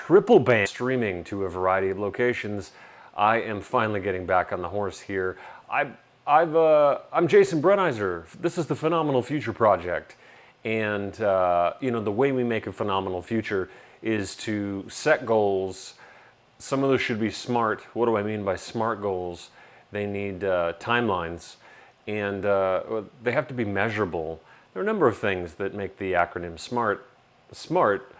triple ban streaming to a variety of locations. I am finally getting back on the horse here. I'm Jason Brenizer. This is the Phenomenal Future Project. And, the way we make a phenomenal future is to set goals. Some of those should be smart. What do I mean by smart goals? They need timelines, and they have to be measurable. There are a number of things that make the acronym SMART,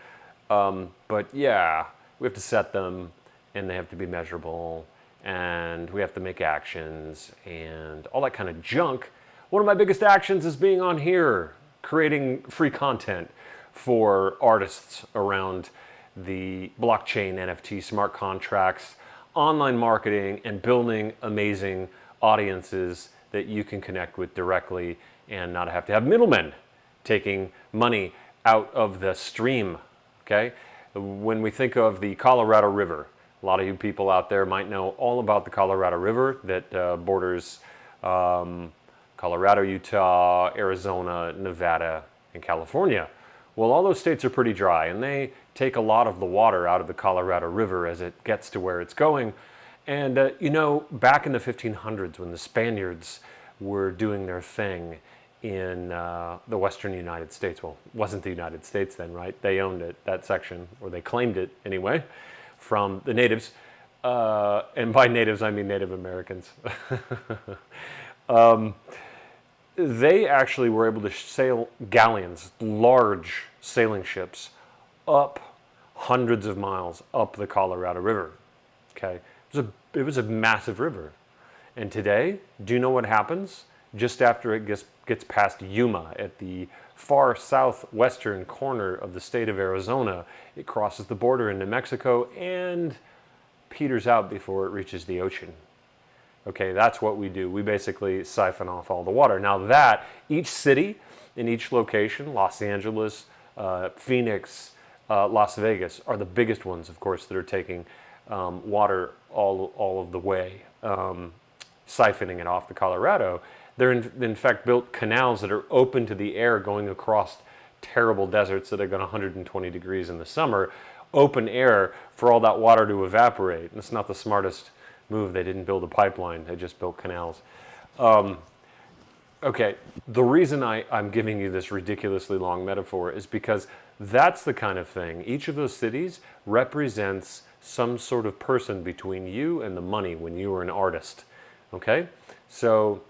but yeah, we have to set them, and they have to be measurable, and we have to make actions, and all that kind of junk. One of my biggest actions is being on here, creating free content for artists around the blockchain, NFT, smart contracts, online marketing, and building amazing audiences that you can connect with directly and not have to have middlemen taking money out of the stream, okay? When we think of the Colorado River, a lot of you people out there might know all about the Colorado River that borders Colorado, Utah, Arizona, Nevada, and California. Well, all those states are pretty dry, and they take a lot of the water out of the Colorado River as it gets to where it's going. And, back in the 1500s when the Spaniards were doing their thing in the western United States, well, it wasn't the United States then, right? They owned it, that section, or they claimed it anyway, from the natives. And by natives, I mean Native Americans. They actually were able to sail galleons, large sailing ships, up hundreds of miles up the Colorado River. Okay, it was a massive river. And today, do you know what happens? Just after it gets past Yuma at the far southwestern corner of the state of Arizona, it crosses the border into Mexico and peters out before it reaches the ocean. Okay, that's what we do. We basically siphon off all the water. Now each city in each location, Los Angeles, Phoenix, Las Vegas, are the biggest ones, of course, that are taking water all of the way, siphoning it off the Colorado. They're in fact built canals that are open to the air going across terrible deserts that are going 120 degrees in the summer, open air for all that water to evaporate. And it's not the smartest move. They didn't build a pipeline, they just built canals. Okay, the reason I'm giving you this ridiculously long metaphor is because that's the kind of thing. Each of those cities represents some sort of person between you and the money when you are an artist, okay? So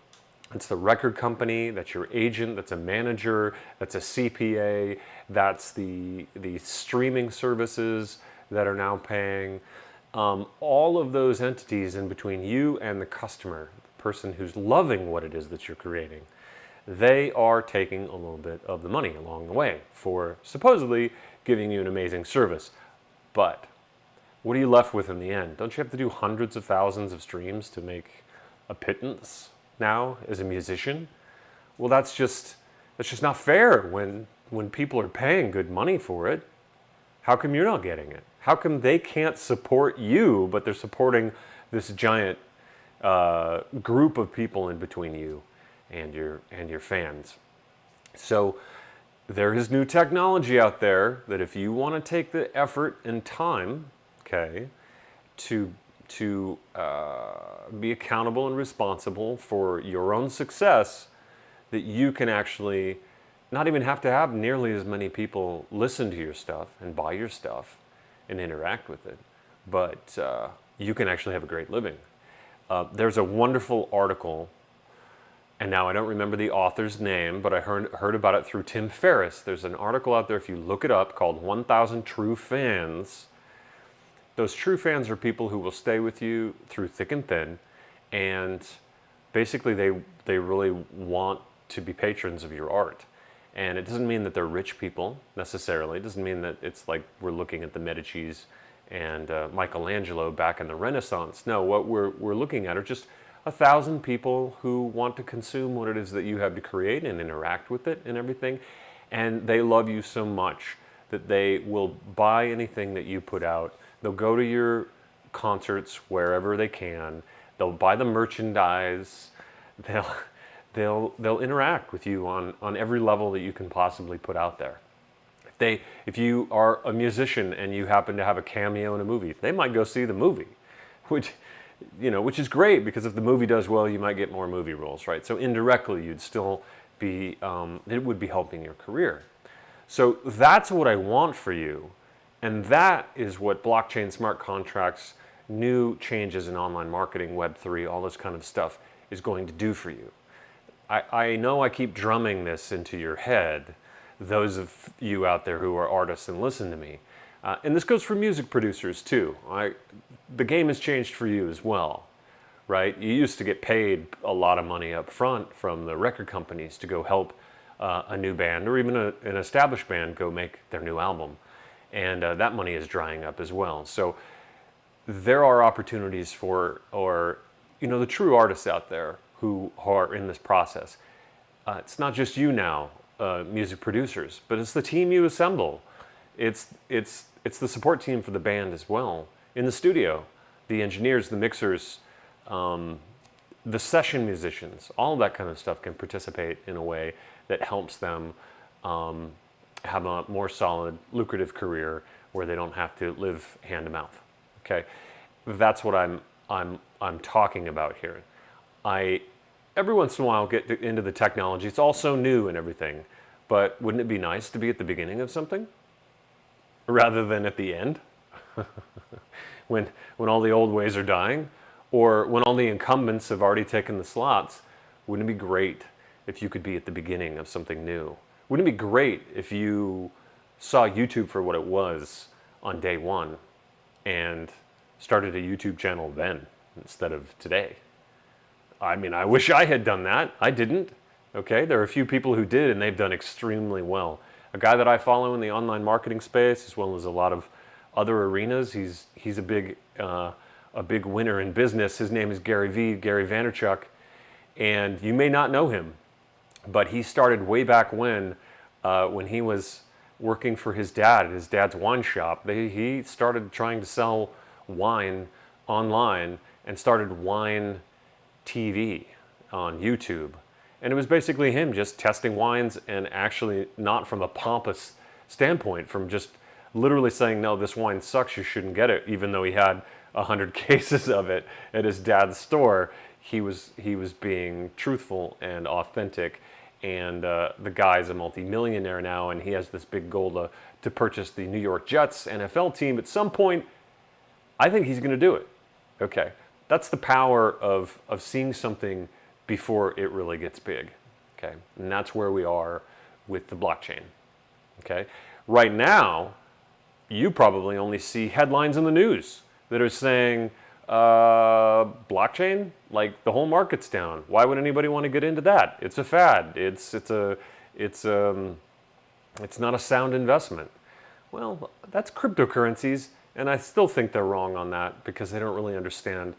it's the record company, that's your agent, that's a manager, that's a CPA, that's the streaming services that are now paying. All of those entities in between you and the customer, the person who's loving what it is that you're creating, they are taking a little bit of the money along the way for supposedly giving you an amazing service. But what are you left with in the end? Don't you have to do hundreds of thousands of streams to make a pittance now as a musician? Well, that's just not fair when people are paying good money for it. How come you're not getting it? How come they can't support you, but they're supporting this giant group of people in between you and your fans? So there is new technology out there that if you want to take the effort and time, okay, to be accountable and responsible for your own success, that you can actually not even have to have nearly as many people listen to your stuff and buy your stuff and interact with it, but you can actually have a great living. There's a wonderful article, and now I don't remember the author's name, but I heard about it through Tim Ferriss. There's an article out there, if you look it up, called 1,000 True Fans. Those true fans are people who will stay with you through thick and thin, and basically they really want to be patrons of your art. And it doesn't mean that they're rich people necessarily. It doesn't mean that it's like we're looking at the Medicis and Michelangelo back in the Renaissance. No, what we're looking at are just 1,000 people who want to consume what it is that you have to create and interact with it and everything. And they love you so much that they will buy anything that you put out. They'll go to your concerts wherever they can. They'll buy the merchandise. They'll interact with you on every level that you can possibly put out there. If you are a musician and you happen to have a cameo in a movie, they might go see the movie, which, which is great, because if the movie does well, you might get more movie roles, right? So indirectly, you'd still be, it would be helping your career. So that's what I want for you. And that is what blockchain, smart contracts, new changes in online marketing, Web3, all this kind of stuff is going to do for you. I know I keep drumming this into your head, those of you out there who are artists and listen to me. And this goes for music producers too. The game has changed for you as well, right? You used to get paid a lot of money up front from the record companies to go help a new band, or even an established band, go make their new album. And that money is drying up as well. So there are opportunities for, the true artists out there who are in this process. It's not just you now, music producers, but it's the team you assemble. It's the support team for the band as well. In the studio, the engineers, the mixers, the session musicians, all that kind of stuff can participate in a way that helps them have a more solid, lucrative career where they don't have to live hand to mouth. Okay, that's what I'm talking about here. Every once in a while get into the technology. It's all so new and everything, but wouldn't it be nice to be at the beginning of something rather than at the end? when all the old ways are dying, or when all the incumbents have already taken the slots, wouldn't it be great if you could be at the beginning of something new? Wouldn't it be great if you saw YouTube for what it was on day one and started a YouTube channel then instead of today? I mean, I wish I had done that. I didn't. Okay, there are a few people who did, and they've done extremely well. A guy that I follow in the online marketing space, as well as a lot of other arenas, he's a big winner in business. His name is Gary Vaynerchuk, and you may not know him, but he started way back when he was working for his dad at his dad's wine shop. He started trying to sell wine online and started wine TV on YouTube. And it was basically him just testing wines, and actually not from a pompous standpoint, from just literally saying, no, this wine sucks, you shouldn't get it, even though he had 100 cases of it at his dad's store. He was being truthful and authentic. And the guy's a multi-millionaire now, and he has this big goal to purchase the New York Jets NFL team at some point. I think he's going to do it. Okay, that's the power of seeing something before it really gets big. Okay, and that's where we are with the blockchain. Okay, right now, you probably only see headlines in the news that are saying, blockchain, like the whole market's down. Why would anybody want to get into that? It's a fad. It's not a sound investment. Well, that's cryptocurrencies, and I still think they're wrong on that, because they don't really understand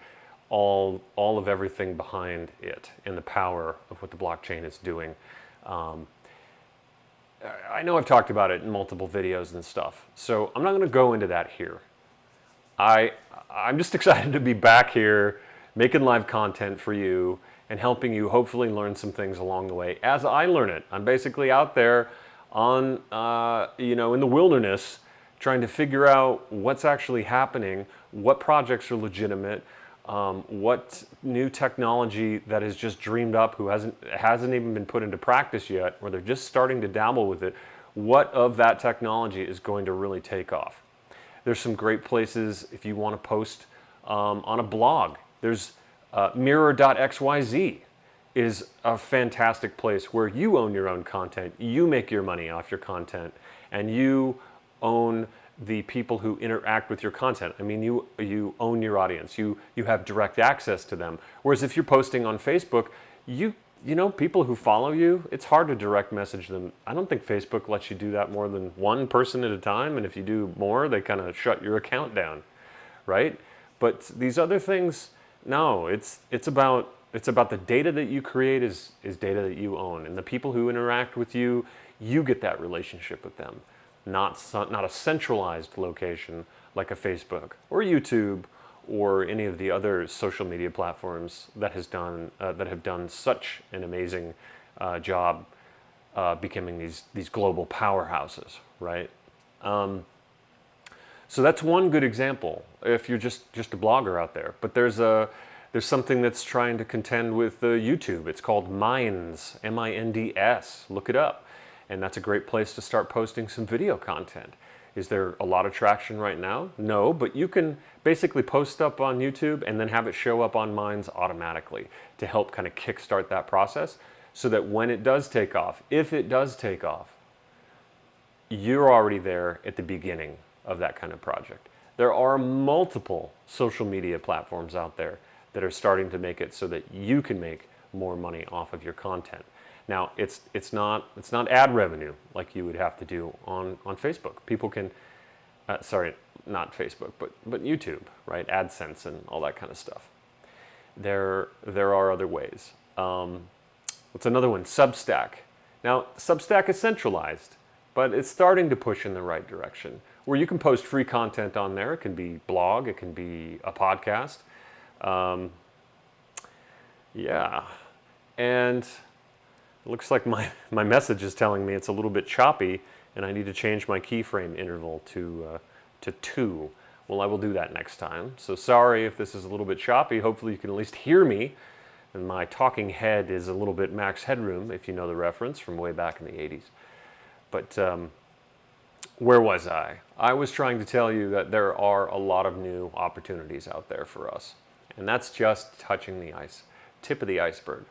all of everything behind it and the power of what the blockchain is doing. I know I've talked about it in multiple videos and stuff, so I'm not going to go into that here. I'm just excited to be back here making live content for you and helping you hopefully learn some things along the way as I learn it. I'm basically out there on, in the wilderness, trying to figure out what's actually happening, what projects are legitimate, what new technology that is just dreamed up, who hasn't even been put into practice yet, or they're just starting to dabble with it, what of that technology is going to really take off. There's some great places if you want to post on a blog. There's mirror.xyz is a fantastic place where you own your own content, you make your money off your content, and you own the people who interact with your content. I mean, you own your audience. You have direct access to them. Whereas if you're posting on Facebook, people who follow you, it's hard to direct message them. I don't think Facebook lets you do that more than one person at a time, and if you do more, they kind of shut your account down, right? But these other things, no, it's about the data that you create is data that you own, and the people who interact with you, you get that relationship with them. Not a centralized location like a Facebook or YouTube or any of the other social media platforms that have done such an amazing job becoming these global powerhouses, right? So that's one good example if you're just a blogger out there. But there's something that's trying to contend with YouTube. It's called Minds, M-I-N-D-S. Look it up. And that's a great place to start posting some video content. Is there a lot of traction right now? No, but you can basically post up on YouTube and then have it show up on Minds automatically to help kind of kickstart that process so that when it does take off, if it does take off, you're already there at the beginning of that kind of project. There are multiple social media platforms out there that are starting to make it so that you can make more money off of your content. Now, it's not ad revenue like you would have to do on Facebook. People can, sorry, not Facebook, but YouTube, right? AdSense and all that kind of stuff. There are other ways. What's another one? Substack. Now, Substack is centralized, but it's starting to push in the right direction, where you can post free content on there. It can be blog, it can be a podcast. Yeah, and it looks like my message is telling me it's a little bit choppy and I need to change my keyframe interval to 2. Well, I will do that next time. So sorry if this is a little bit choppy. Hopefully you can at least hear me. And my talking head is a little bit Max Headroom, if you know the reference from way back in the 80s. But where was I? I was trying to tell you that there are a lot of new opportunities out there for us. And that's just touching the tip of the iceberg.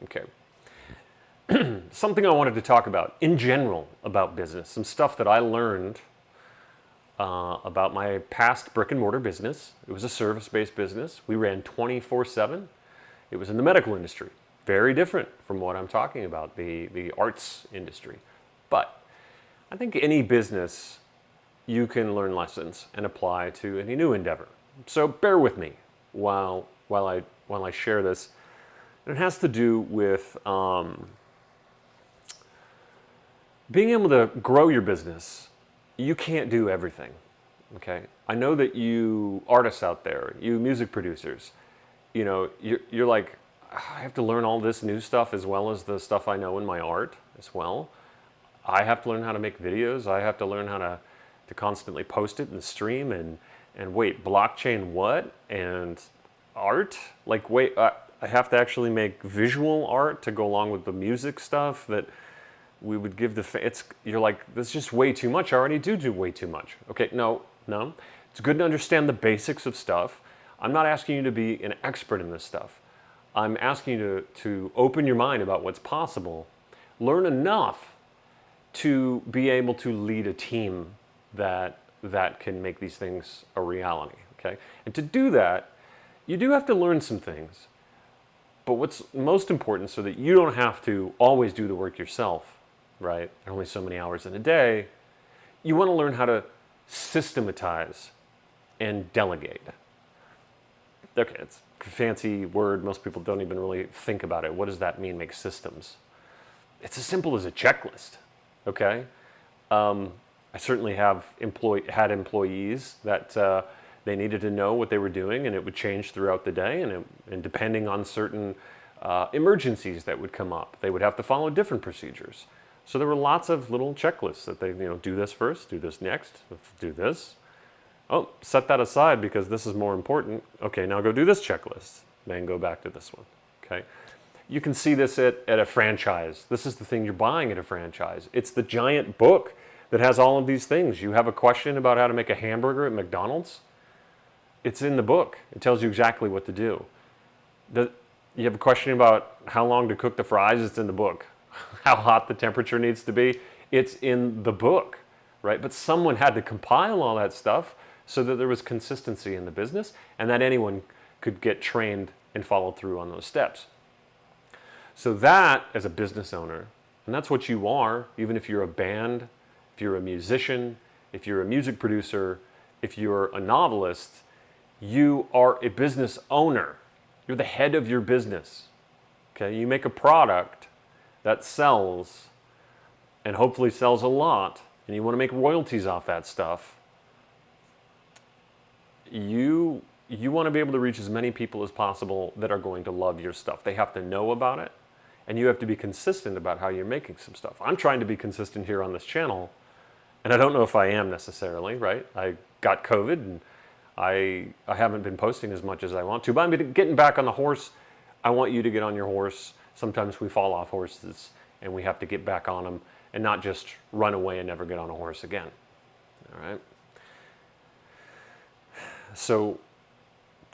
Okay. Something I wanted to talk about in general about business, some stuff that I learned about my past brick and mortar business. It was a service-based business. We ran 24/7. It was in the medical industry. Very different from what I'm talking about, the arts industry. But I think any business, you can learn lessons and apply to any new endeavor. So bear with me while I share this. And it has to do with being able to grow your business. You can't do everything, okay? I know that you artists out there, you music producers, you know, you're like, I have to learn all this new stuff as well as the stuff I know in my art as well. I have to learn how to make videos. I have to learn how to constantly post it and stream and wait, blockchain what? And art? Like, wait, I have to actually make visual art to go along with the music stuff that we would give you're like, this is just way too much. I already do way too much. Okay, no. It's good to understand the basics of stuff. I'm not asking you to be an expert in this stuff. I'm asking you to open your mind about what's possible. Learn enough to be able to lead a team that can make these things a reality, okay? And to do that, you do have to learn some things. But what's most important, so that you don't have to always do the work yourself, right? There are only so many hours in a day. You want to learn how to systematize and delegate. Okay, it's a fancy word. Most people don't even really think about it. What does that mean, make systems? It's as simple as a checklist, okay? I certainly had employees that they needed to know what they were doing, and it would change throughout the day, and depending on certain emergencies that would come up, they would have to follow different procedures. So there were lots of little checklists that they, do this first, do this next, do this. Oh, set that aside because this is more important. Okay, now go do this checklist, then go back to this one, okay? You can see this at a franchise. This is the thing you're buying at a franchise. It's the giant book that has all of these things. You have a question about how to make a hamburger at McDonald's? It's in the book. It tells you exactly what to do. You have a question about how long to cook the fries? It's in the book. How hot the temperature needs to be? It's in the book, right? But someone had to compile all that stuff so that there was consistency in the business and that anyone could get trained and follow through on those steps. So that, as a business owner, and that's what you are, even if you're a band, if you're a musician, if you're a music producer, if you're a novelist, you are a business owner. You're the head of your business. Okay, you make a product that sells and hopefully sells a lot, and you want to make royalties off that stuff. You want to be able to reach as many people as possible that are going to love your stuff. They have to know about it, and you have to be consistent about how you're making some stuff. I'm trying to be consistent here on this channel, And I don't know if I am necessarily, right? I got COVID and I haven't been posting as much as I want to, but I'm getting back on the horse. I want you to get on your horse. Sometimes we fall off horses and we have to get back on them and not just run away and never get on a horse again. All right? So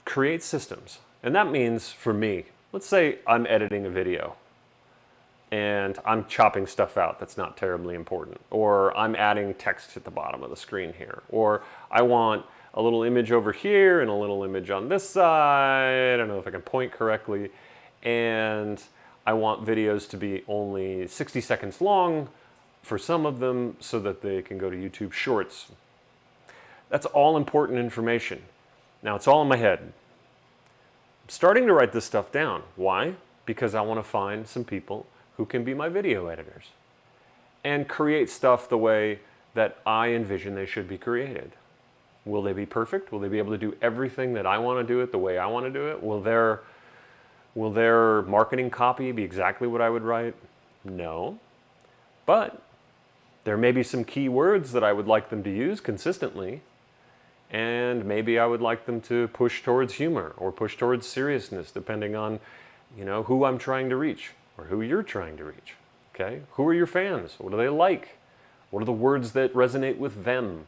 create systems. And that means for me, let's say I'm editing a video and I'm chopping stuff out that's not terribly important, or I'm adding text at the bottom of the screen here, or I want a little image over here and a little image on this side. I don't know if I can point correctly. And I want videos to be only 60 seconds long for some of them so that they can go to YouTube Shorts. That's all important information. Now it's all in my head. I'm starting to write this stuff down. Why? Because I want to find some people who can be my video editors and create stuff the way that I envision they should be created. Will they be perfect? Will they be able to do everything that I want to do it the way I want to do it? Will their marketing copy be exactly what I would write? No. But there may be some key words that I would like them to use consistently, and maybe I would like them to push towards humor or push towards seriousness, depending on, who I'm trying to reach or who you're trying to reach. Okay? Who are your fans? What do they like? What are the words that resonate with them?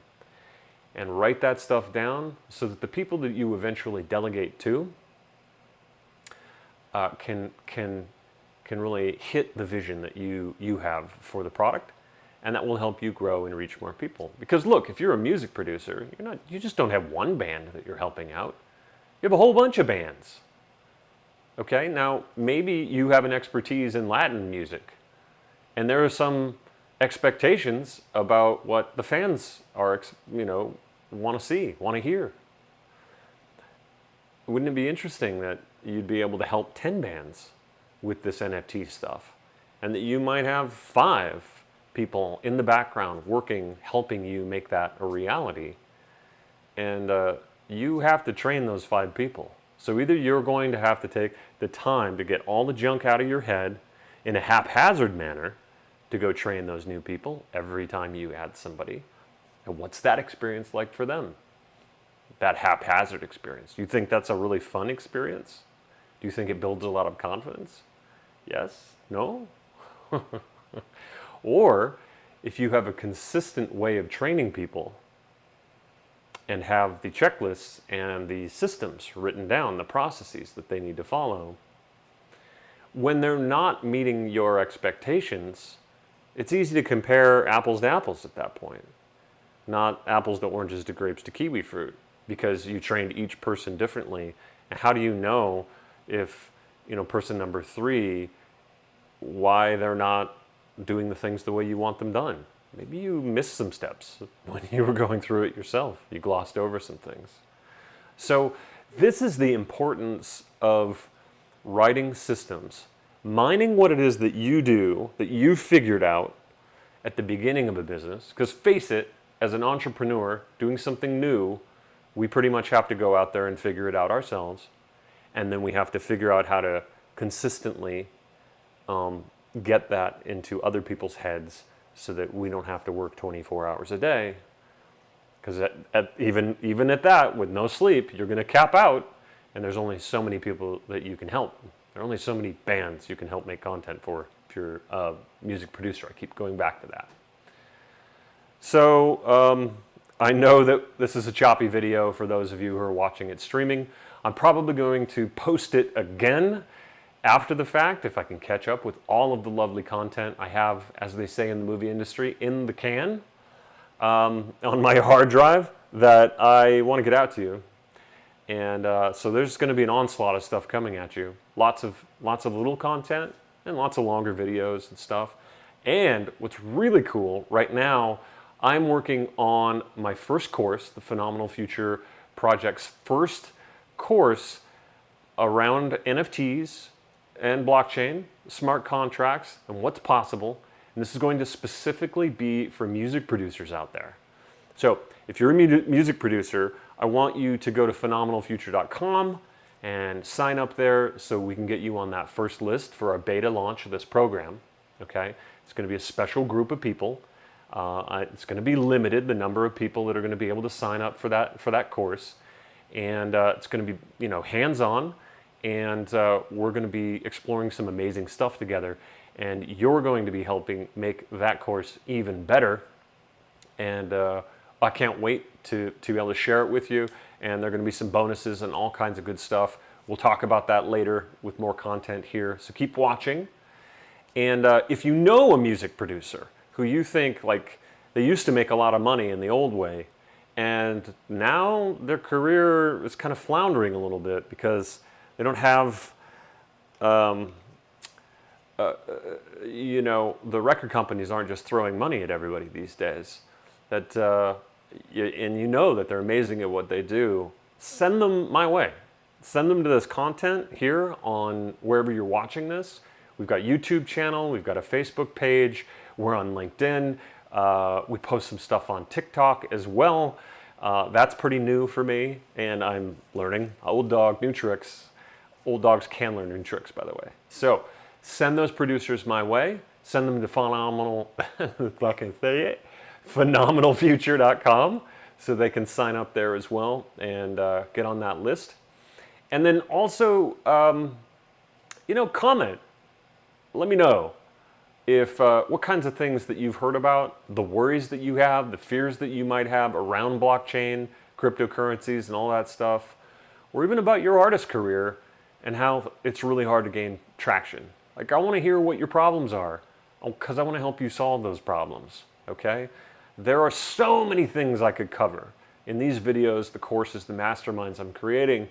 And write that stuff down so that the people that you eventually delegate to can really hit the vision that you have for the product, and that will help you grow and reach more people. Because look, if you're a music producer, you just don't have one band that you're helping out. You have a whole bunch of bands. Okay, now maybe you have an expertise in Latin music, and there are some expectations about what the fans are, want to see, want to hear. Wouldn't it be interesting that you'd be able to help 10 bands with this NFT stuff, and that you might have 5 people in the background working, helping you make that a reality, and you have to train those 5 people. So either you're going to have to take the time to get all the junk out of your head in a haphazard manner to go train those new people every time you add somebody. And what's that experience like for them? That haphazard experience. Do you think that's a really fun experience? Do you think it builds a lot of confidence? Yes? No? Or if you have a consistent way of training people and have the checklists and the systems written down, the processes that they need to follow, when they're not meeting your expectations, it's easy to compare apples to apples at that point. Not apples to oranges to grapes to kiwi fruit, because you trained each person differently. And how do you know if, person number 3, why they're not doing the things the way you want them done? Maybe you missed some steps when you were going through it yourself. You glossed over some things. So this is the importance of writing systems, mining what it is that you do, that you figured out at the beginning of a business. Because face it, as an entrepreneur doing something new, we pretty much have to go out there and figure it out ourselves. And then we have to figure out how to consistently get that into other people's heads so that we don't have to work 24 hours a day. Because even at that, with no sleep, you're going to cap out, and there's only so many people that you can help. There are only so many bands you can help make content for if you're a music producer. I keep going back to that. So I know that this is a choppy video for those of you who are watching it streaming. I'm probably going to post it again after the fact, if I can catch up with all of the lovely content I have, as they say in the movie industry, in the can, on my hard drive that I want to get out to you. And so there's going to be an onslaught of stuff coming at you. Lots of little content and lots of longer videos and stuff. And what's really cool, right now, I'm working on my first course, the Phenomenal Future Project's first course around NFTs and blockchain, smart contracts, and what's possible. And this is going to specifically be for music producers out there. So if you're a music producer, I want you to go to phenomenalfuture.com and sign up there so we can get you on that first list for our beta launch of this program. Okay? It's going to be a special group of people. It's going to be limited, the number of people that are going to be able to sign up for that course, and it's going to be, you know, hands-on, and we're going to be exploring some amazing stuff together, and you're going to be helping make that course even better. And I can't wait to be able to share it with you, and there are going to be some bonuses and all kinds of good stuff. We'll talk about that later with more content here, so keep watching. And if you know a music producer who you think, like, they used to make a lot of money in the old way, and now their career is kind of floundering a little bit because they don't have, you know, the record companies aren't just throwing money at everybody these days. That, and you know that they're amazing at what they do, send them my way. Send them to this content here on wherever you're watching this. We've got a YouTube channel, we've got a Facebook page, we're on LinkedIn, we post some stuff on TikTok as well. That's pretty new for me, and I'm learning. Old dog, new tricks. Old dogs can learn new tricks, by the way. So send those producers my way. Send them to phenomenalfuture.com so they can sign up there as well and get on that list. And then also, you know, comment. Let me know if what kinds of things that you've heard about, the worries that you have, the fears that you might have around blockchain, cryptocurrencies, and all that stuff, or even about your artist career and how it's really hard to gain traction. Like, I want to hear what your problems are, because I want to help you solve those problems, okay? There are so many things I could cover in these videos, the courses, the masterminds I'm creating.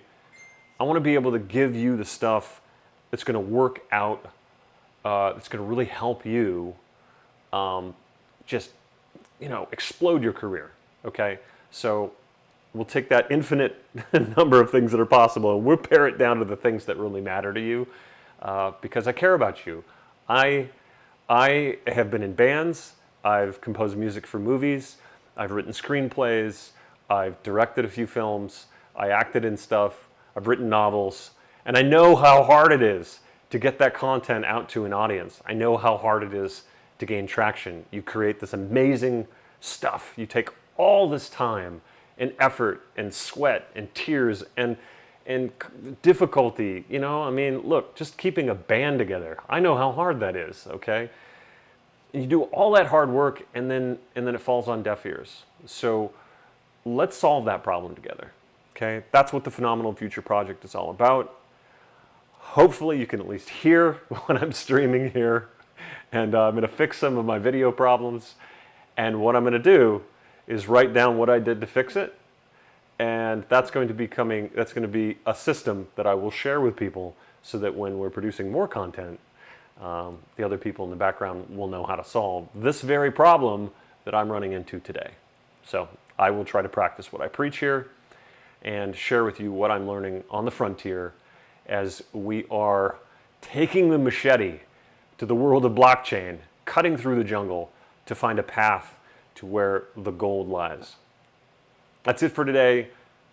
I want to be able to give you the stuff that's going to work out, that's going to really help you just, you know, explode your career, okay? So we'll take that infinite number of things that are possible and we'll pare it down to the things that really matter to you, because I care about you. I have been in bands, I've composed music for movies, I've written screenplays, I've directed a few films, I acted in stuff, I've written novels, and I know how hard it is to get that content out to an audience. I know how hard it is to gain traction. You create this amazing stuff. You take all this time and effort and sweat and tears and difficulty, you know? I mean, look, just keeping a band together. I know how hard that is, okay? And you do all that hard work and then it falls on deaf ears. So let's solve that problem together. Okay, that's what the Phenomenal Future Project is all about. Hopefully you can at least hear what I'm streaming here, and I'm going to fix some of my video problems, and what I'm going to do is write down what I did to fix it, and that's going to be a system that I will share with people so that when we're producing more content, the other people in the background will know how to solve this very problem that I'm running into today. So I will try to practice what I preach here and share with you what I'm learning on the frontier as we are taking the machete to the world of blockchain, cutting through the jungle to find a path to where the gold lies. That's it for today.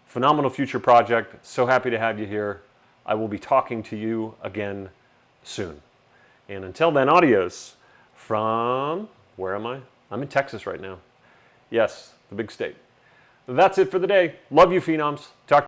Phenomenal Future Project. So happy to have you here. I will be talking to you again soon. And until then, adios from, where am I? I'm in Texas right now. Yes, the big state. That's it for the day. Love you, Phenoms. Talk